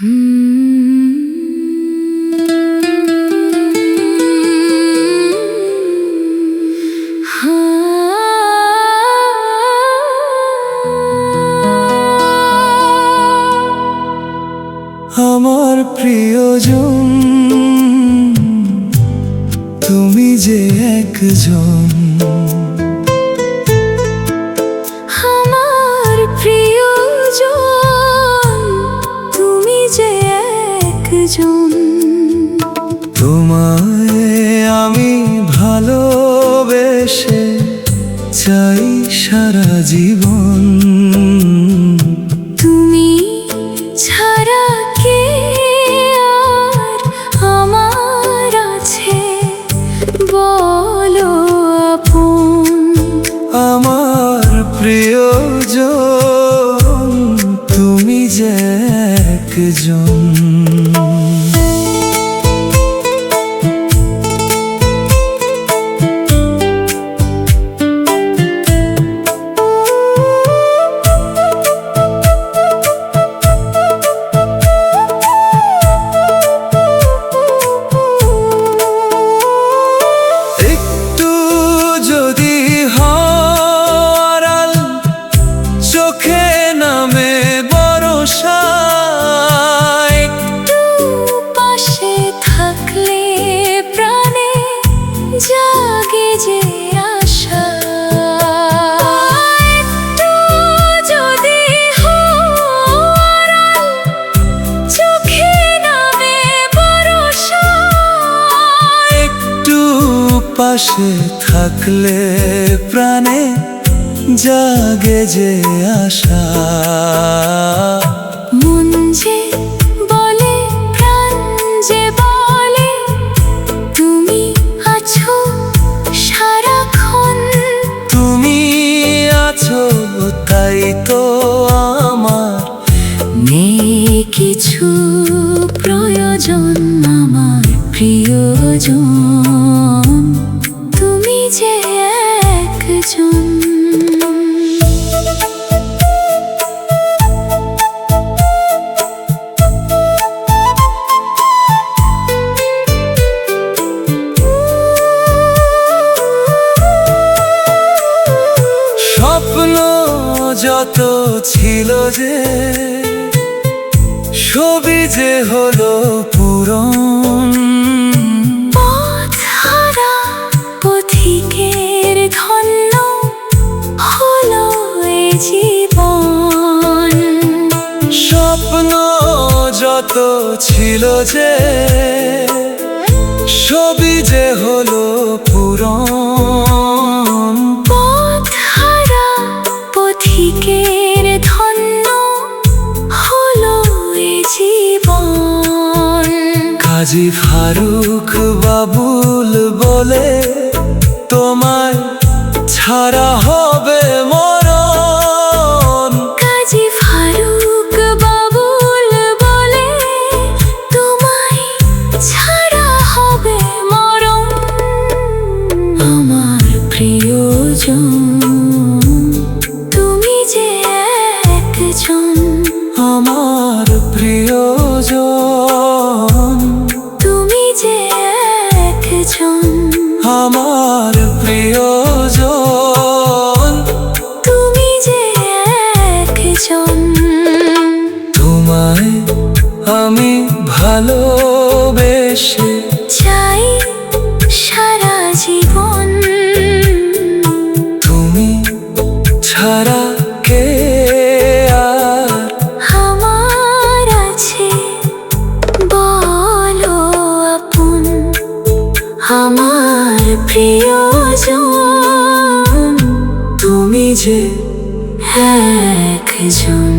আমার প্রিয়জন, তুমি যে একজন। আমার প্রিয়জন, তুমি যে একজন। তোমায় আমি ভালোবেসে চাই সারা জীবন। তুমি ছাড়া কে আর আমার আছে বলো আপন। আমার প্রিয়জন, তুমি যে একজন। জাগে যে আশা, একটু যদি হারাল চোখে নামে ভরসা। একটু পাশে থাকলে প্রাণে জাগে যে আশা। মন যে বলে, প্রাণ যে বলে, তুমি আছো সারাক্ষণ। তুমি আছো তাই তো আমার নেই কিছু প্রয়োজন। আমার প্রিয়জন, তুমি যে একজন। স্বপ্ন যত ছিল যে সবই যে হলো পূরণ। পথহারা পথিকের ধন্য হলো এ জীবন। স্বপ্ন যত ছিল যে সবই যে হলো পূরণ। পথহারা পথিকের ধন্য হলো এ জীবন। কাজী ফারুক বাবুল বলে, তোমায় ছাড়া হবে মরণ। কাজী ফারুক বাবুল বলে, তোমায় ছাড়া হবে মরণ। আমার প্রিয়জন, তুমি যে একজন। আমার প্রিয়জন, তুমি যে একজন। আমার প্রিয়জন, তুমি যে একজন। তোমায় আমি ভালোবেসে চাই সারা জীবন। তুমি ছাড়া কে আর আমার আছে বলো আপন। আমার প্রিয়জন, তুমি যে একজন।